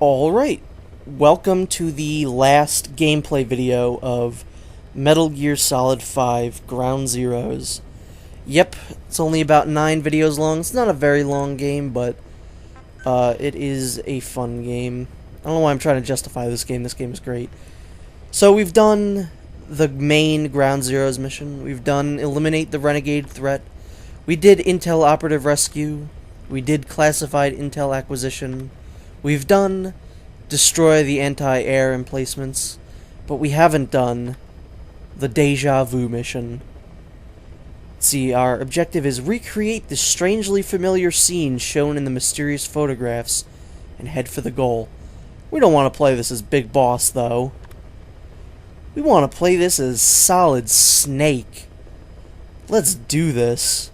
Alright, welcome to the last gameplay video of Metal Gear Solid 5 Ground Zeroes. Yep, it's only about 9 videos long. It's not a very long game, but it is a fun game. I don't know why I'm trying to justify this game. This game is great. So we've done the main Ground Zeroes mission. We've done Eliminate the Renegade Threat. We did Intel Operative Rescue. We did Classified Intel Acquisition. We've done Destroy the Anti-Air Emplacements, but we haven't done the Déjà Vu mission. Let's see, our objective is recreate the strangely familiar scene shown in the mysterious photographs and head for the goal. We don't want to play this as Big Boss, though. We want to play this as Solid Snake. Let's do this.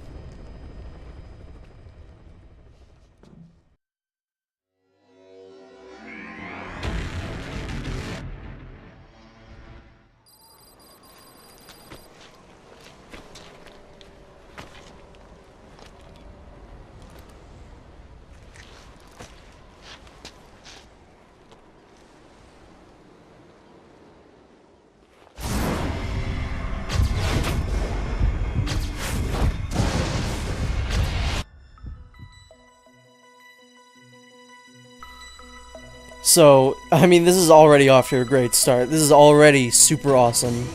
So, I mean, this is already off to a great start. This is already super awesome.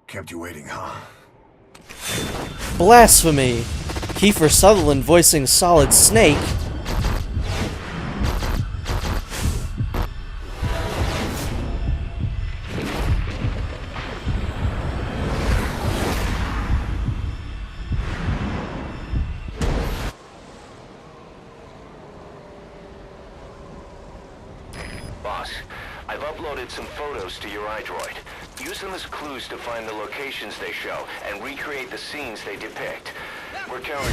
Kept you waiting, huh? Blasphemy! Kiefer Sutherland voicing Solid Snake. Boss, I've uploaded some photos to your iDroid. Use them as clues to find the locations they show and recreate the scenes they depict. We're counting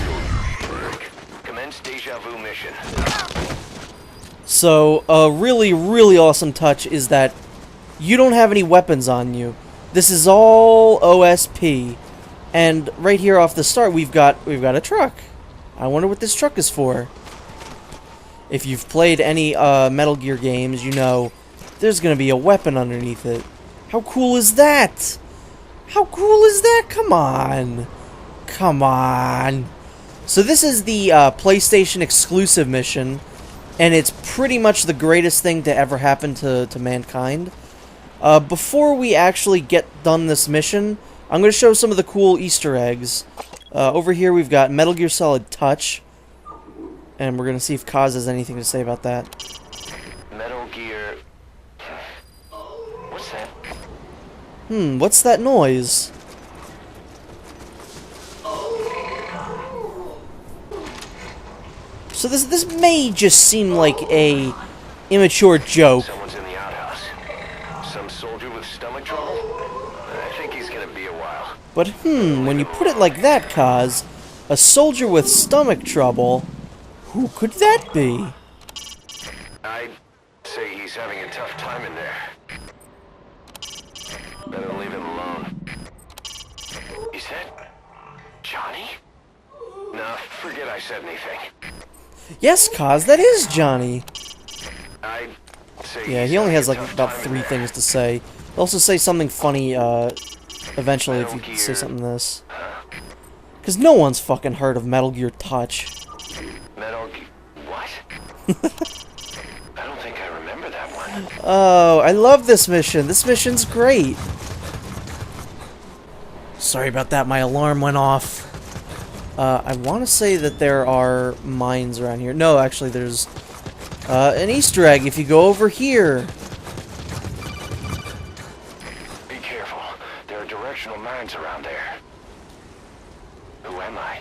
to commence Déjà Vu mission. So, a really, really awesome touch is that you don't have any weapons on you. This is all OSP. And right here off the start, we've got a truck. I wonder what this truck is for. If you've played any Metal Gear games, you know there's gonna be a weapon underneath it. How cool is that? How cool is that? Come on. Come on. So this is the PlayStation exclusive mission, and it's pretty much the greatest thing to ever happen to mankind. Before we actually get done this mission, I'm going to show some of the cool Easter eggs. Over here we've got Metal Gear Solid Touch. And we're gonna see if Kaz has anything to say about that. Metal Gear... What's that? What's that noise? So this may just seem like a immature joke. Someone's in the outhouse. Some soldier with stomach trouble? I think he's gonna be a while. But when you put it like that, Kaz, a soldier with stomach trouble... Who could that be? I'd say he's having a tough time in there. Better leave him alone. Is that Johnny? No, forget I said anything. Yes, Kaz, that is Johnny. I'd say Yeah, he only has like about 3 things to say. He'll also say something funny eventually if you say something this. Because no one's fucking heard of Metal Gear Touch. Metal Gear... What? I don't think I remember that one. Oh, I love this mission. This mission's great. Sorry about that, my alarm went off. I want to say that there are mines around here. No, actually, there's an Easter egg if you go over here. Be careful. There are directional mines around there. Who am I?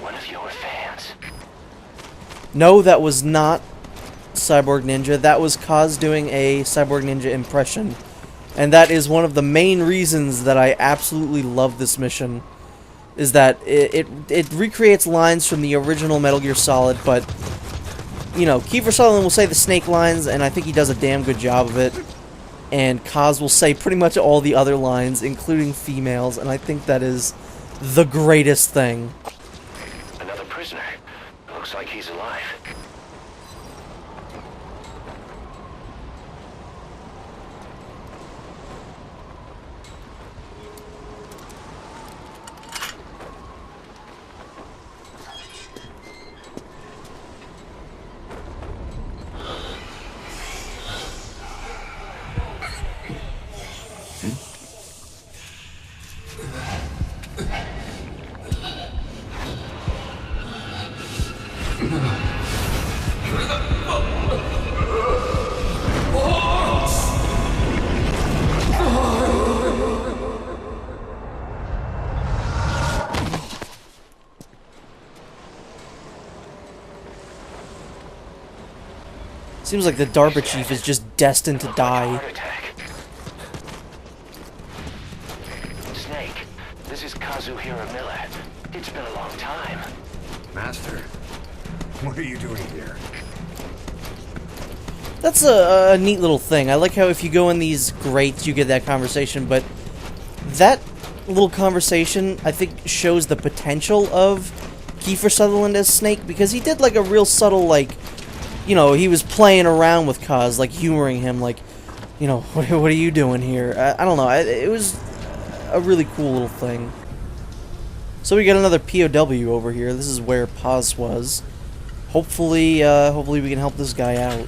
One of your fans. No, that was not Cyborg Ninja. That was Kaz doing a Cyborg Ninja impression. And that is one of the main reasons that I absolutely love this mission. Is that it recreates lines from the original Metal Gear Solid, but... You know, Kiefer Sutherland will say the Snake lines, and I think he does a damn good job of it. And Kaz will say pretty much all the other lines, including females, and I think that is the greatest thing. Another prisoner. Looks like he's alive. Seems like the DARPA chief is just destined to die. Heart attack. Snake, this is Kazuhira Miller. It's been a long time. Master, what are you doing here? That's a neat little thing. I like how if you go in these grates, you get that conversation, but that little conversation, I think, shows the potential of Kiefer Sutherland as Snake, because he did, like, a real subtle, like, you know, he was playing around with Kaz, like, humoring him, like, you know, what are you doing here? I don't know, it was a really cool little thing. So we got another POW over here. This is where Paz was. Hopefully we can help this guy out.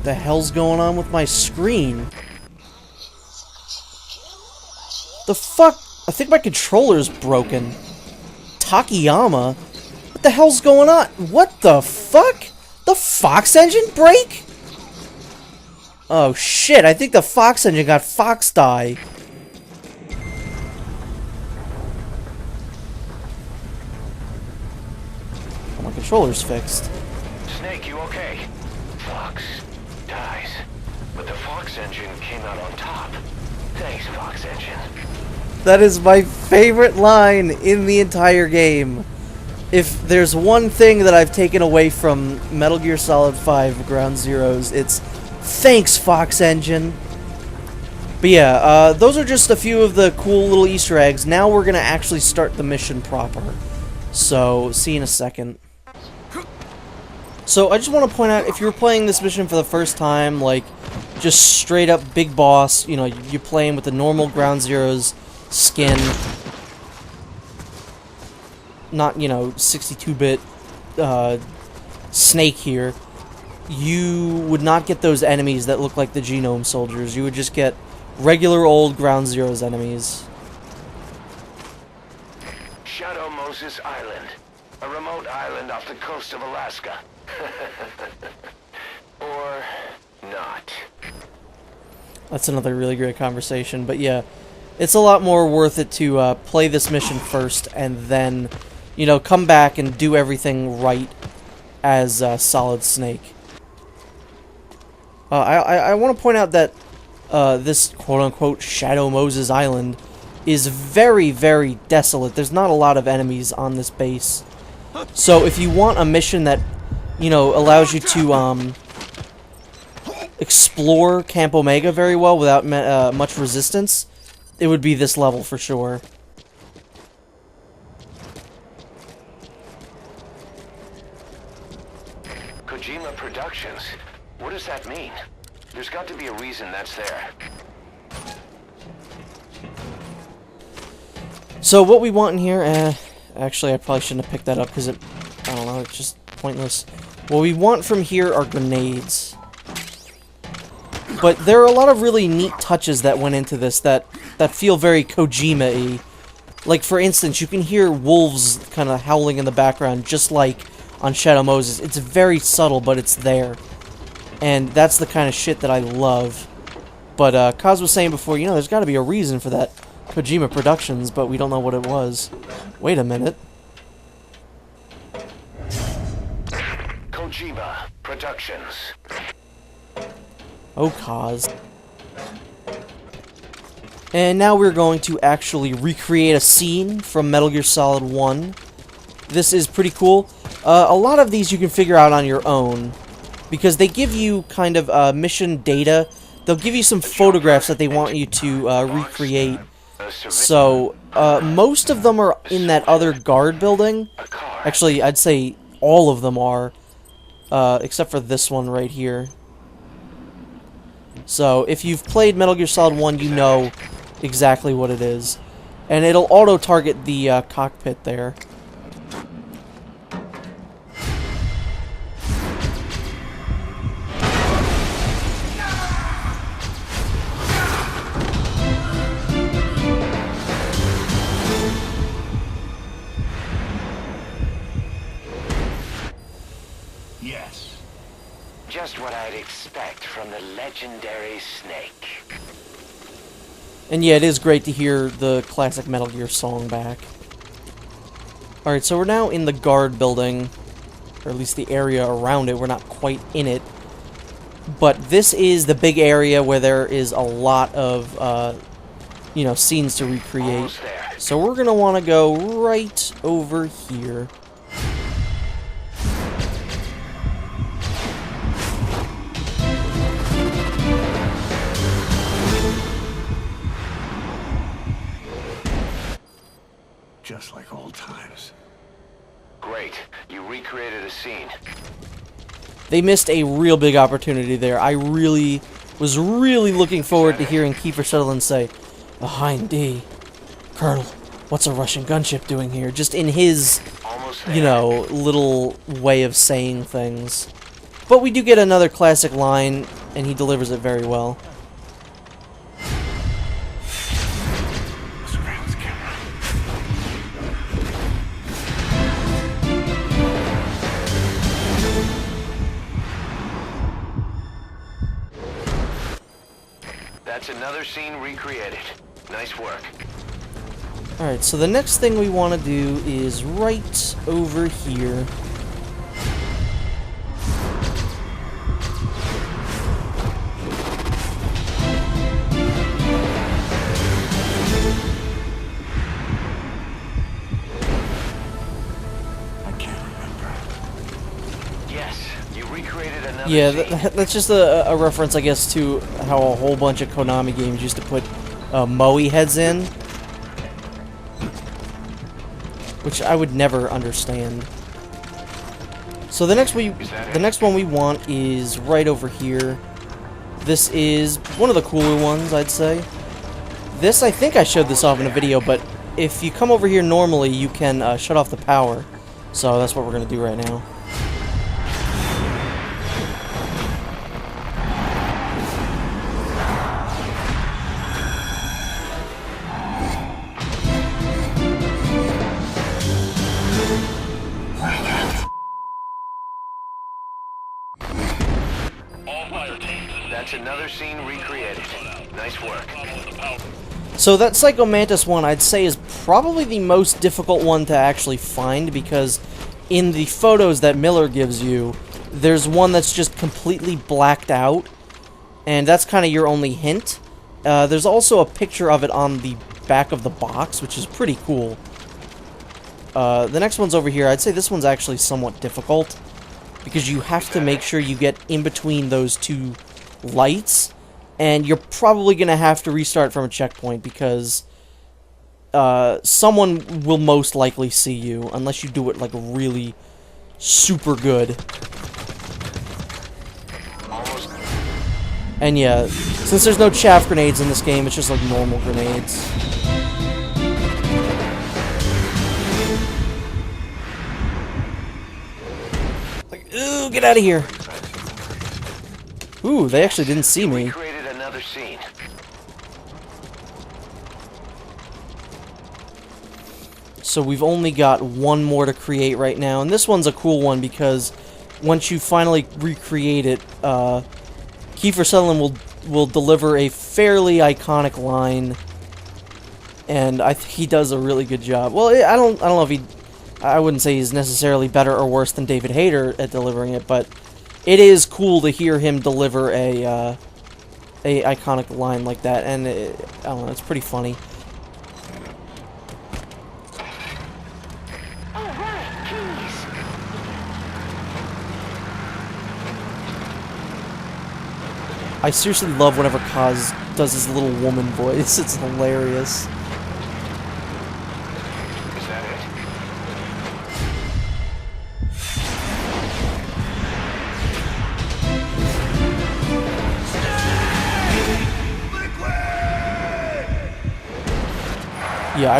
The hell's going on with my screen? The fuck? I think my controller's broken. Takayama? What the hell's going on? What the fuck? The Fox engine break? Oh shit, I think the Fox engine got Fox die. Oh, my controller's fixed. Snake, you okay? Fox dies, but the Fox engine came out on top. Thanks, Fox engine. That is my favorite line in the entire game. If there's one thing that I've taken away from Metal Gear Solid 5 Ground Zeroes, it's thanks, Fox Engine. But yeah, those are just a few of the cool little Easter eggs. Now we're gonna actually start the mission proper. So, see you in a second. So, I just want to point out, if you're playing this mission for the first time, like, just straight up Big Boss, you know, you're playing with the normal Ground Zeroes skin, not, you know, 62-bit Snake here, you would not get those enemies that look like the Genome Soldiers. You would just get regular old Ground Zeroes enemies. Shadow Moses Island, a remote island off the coast of Alaska. Or not. That's another really great conversation, but yeah, it's a lot more worth it to play this mission first and then, you know, come back and do everything right as Solid Snake. I want to point out that this quote-unquote Shadow Moses Island is very, very desolate. There's not a lot of enemies on this base. So if you want a mission that, you know, allows you to explore Camp Omega very well without much resistance, it would be this level for sure. Kojima Productions. What does that mean? There's got to be a reason that's there. So what we want in here, actually I probably shouldn't have picked that up because I don't know, it's just pointless. What we want from here are grenades. But there are a lot of really neat touches that went into this that feel very Kojima-y. Like, for instance, you can hear wolves kind of howling in the background, just like on Shadow Moses. It's very subtle, but it's there. And that's the kind of shit that I love. But, Kaz was saying before, you know, there's got to be a reason for that Kojima Productions, but we don't know what it was. Wait a minute. Kojima Productions. Oh, Kaz. And now we're going to actually recreate a scene from Metal Gear Solid 1. This is pretty cool. A lot of these you can figure out on your own, because they give you kind of mission data. They'll give you some photographs that they want you to recreate. So, most of them are in that other guard building. Actually, I'd say all of them are, except for this one right here. So, if you've played Metal Gear Solid 1, you know exactly what it is. And it'll auto-target the cockpit there. Yes. Just what I'd expect from the legendary Snake. And yeah, it is great to hear the classic Metal Gear song back. Alright, so we're now in the guard building, or at least the area around it. We're not quite in it. But this is the big area where there is a lot of, you know, scenes to recreate. So we're going to want to go right over here. Just like old times. Great. You recreated a scene. They missed a real big opportunity there. I was really looking forward to hearing Kiefer Sutherland say, "Behind D. Colonel, what's a Russian gunship doing here?" Just in his, you know, little way of saying things. But we do get another classic line, and he delivers it very well. Surveillance camera. That's another scene recreated. Nice work. Alright, so the next thing we want to do is right over here. I can't remember. Yes, you recreated another Yeah, scene. that's just a reference, I guess, to how a whole bunch of Konami games used to put Moe heads in, which I would never understand. So the next one we want is right over here. This is one of the cooler ones, I'd say. This, I think I showed this off in a video, but if you come over here normally, you can shut off the power. So that's what we're going to do right now. That's another scene recreated. Nice work. So that Psycho Mantis one, I'd say, is probably the most difficult one to actually find, because in the photos that Miller gives you, there's one that's just completely blacked out, and that's kind of your only hint. There's also a picture of it on the back of the box, which is pretty cool. The next one's over here. I'd say this one's actually somewhat difficult, because you have to make sure you get in between those two lights, and you're probably going to have to restart from a checkpoint, because someone will most likely see you, unless you do it, like, really super good. And yeah, since there's no chaff grenades in this game, it's just like normal grenades. Like, ooh, get out of here! Ooh, they actually didn't see me. Recreated another scene. So we've only got one more to create right now, and this one's a cool one because once you finally recreate it, Kiefer Sutherland will deliver a fairly iconic line, and I think he does a really good job. Well, I don't know if I wouldn't say he's necessarily better or worse than David Hayter at delivering it, but it is cool to hear him deliver a iconic line like that, and I don't know, it's pretty funny. I seriously love whenever Kaz does his little woman voice. It's hilarious. Yeah, I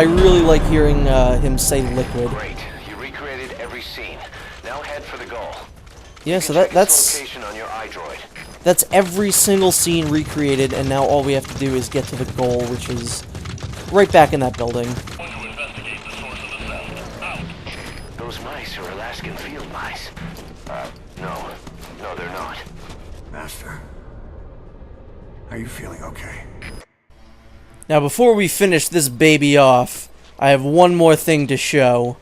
really like hearing him say liquid. Great. You recreated every scene. Now head for the goal. Yeah, so Check its that's location on your iDroid. that's every single scene recreated, and now all we have to do is get to the goal, which is right back in that building. Those mice are Alaskan field mice. No, they're not. Master, are you feeling okay? Now, before we finish this baby off, I have one more thing to show.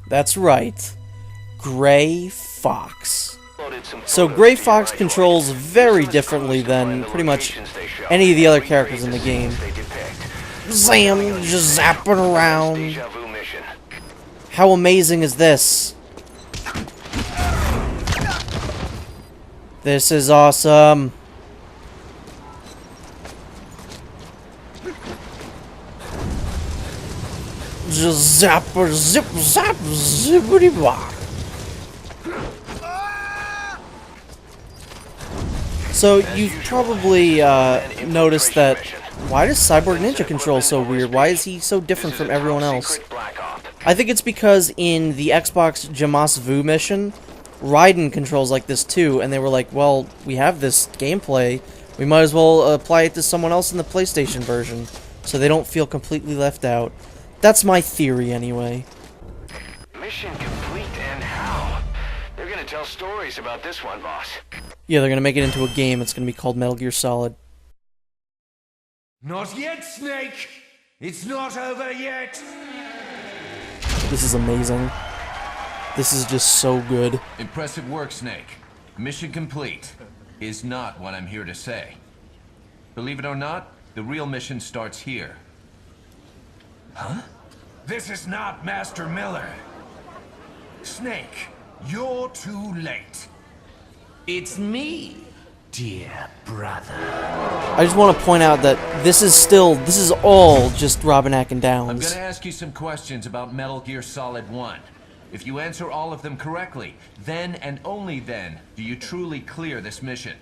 That's right. Gray Fox. So Gray Fox controls very differently than pretty much any of the other characters in the game. Zam, just zapping around. How amazing is this? This is awesome. Just zapper, zip, zap, zippity bop. So you've probably noticed that. Why does Cyborg Ninja control so weird? Why is he so different from everyone else? I think it's because in the Xbox MGSV mission, Raiden controls like this too, and they were like, well, we have this gameplay, we might as well apply it to someone else in the PlayStation version, so they don't feel completely left out. That's my theory, anyway. Mission complete, and how? They're gonna tell stories about this one, boss. Yeah, they're gonna make it into a game. It's gonna be called Metal Gear Solid. Not yet, Snake! It's not over yet! This is amazing. This is just so good. Impressive work, Snake. Mission complete is not what I'm here to say. Believe it or not, the real mission starts here. Huh? This is not Master Miller. Snake, you're too late. It's me, dear brother. I just want to point out that this is all just Robinack and I'm Downs. gonna ask you some questions about Metal Gear Solid 1. If you answer all of them correctly, then and only then do you truly clear this mission.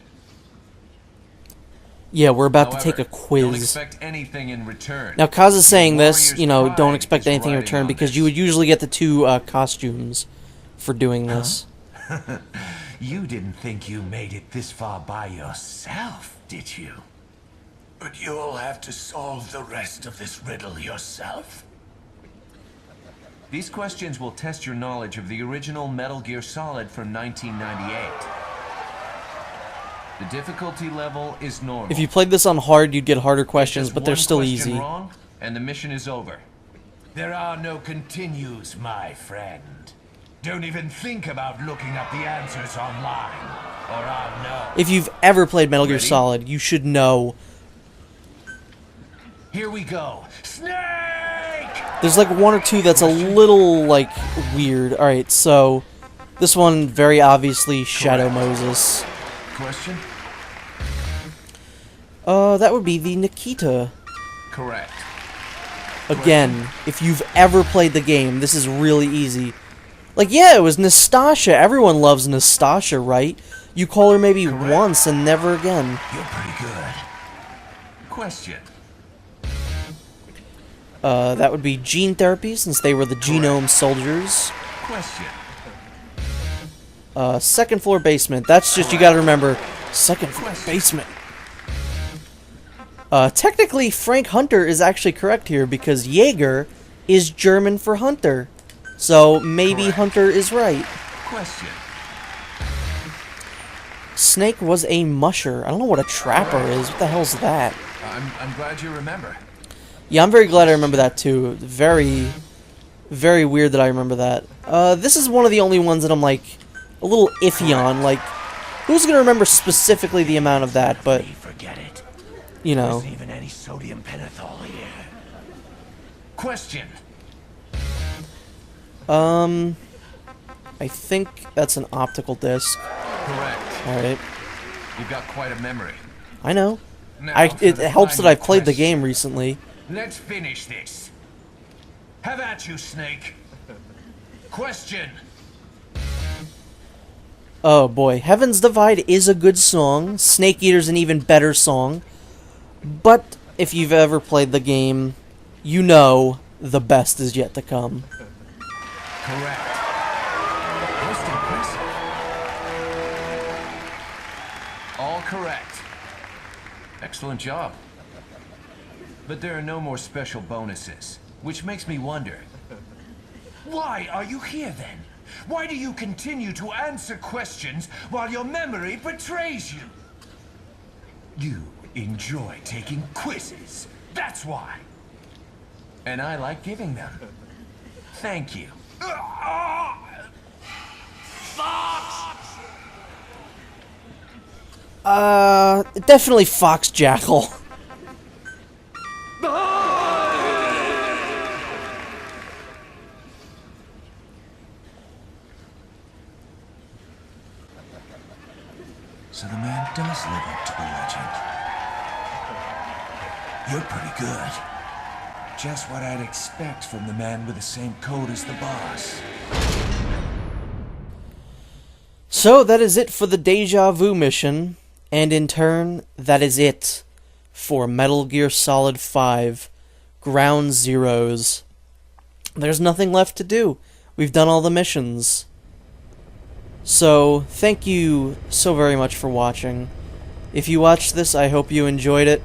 Yeah, we're about However, to take a don't quiz. expect anything in return. Now, Kaz is saying this, Warrior's you know, don't pride expect is anything in riding return on because this. you would usually get the two costumes for doing this. You didn't think you made it this far by yourself, did you? But you'll have to solve the rest of this riddle yourself. These questions will test your knowledge of the original Metal Gear Solid from 1998. The difficulty level is normal. If you played this on hard, you'd get harder questions, Just but they're one still question easy. wrong, and the mission is over. There are no continues, my friend. Don't even think about looking up the answers online, or I'll know. If you've ever played Metal Gear Ready? Solid, you should know. Here we go. Snake! There's like one or two that's a little, like, weird. Alright, so this one, very obviously, Shadow Moses. Question? That would be the Nikita. Correct. Again, if you've ever played the game, this is really easy. Like, yeah, it was Nastasha. Everyone loves Nastasha, right? You call her maybe once and never again. You're pretty good. Question. That would be Gene Therapy, since they were the Genome Soldiers. Question. Second floor basement. That's just, you gotta remember, second floor basement. Technically, Frank Hunter is actually correct here, because Jaeger is German for Hunter. So, maybe Correct. Hunter is right. Question. Snake was a musher. I don't know what a trapper is. What the hell's that? I'm glad you remember. Yeah, I'm very glad I remember that too. Very, very weird that I remember that. This is one of the only ones that I'm like a little iffy on. Like, who's gonna remember specifically the amount of that? But Forget it. you know, There's even any sodium pentothal here. Question. I think that's an optical disc. Correct. All right, You've got quite a memory. I know. Now for It the helps that final I've played the question. game recently. Let's finish this. Have at you, Snake. Question. Oh boy, Heaven's Divide is a good song. Snake Eater's an even better song. But if you've ever played the game, you know the best is yet to come. Correct. Most impressive. All correct. Excellent job. But there are no more special bonuses, which makes me wonder. Why are you here then? Why do you continue to answer questions while your memory betrays you? You enjoy taking quizzes. That's why. And I like giving them. Thank you. Definitely Fox Jackal. So the man does live up to the legend. You're pretty good. Just what I'd expect from the man with the same code as the boss. So that is it for the Déjà Vu mission, and in turn, that is it for Metal Gear Solid 5 Ground Zeroes. There's nothing left to do. We've done all the missions. So, thank you so very much for watching. If you watched this, I hope you enjoyed it.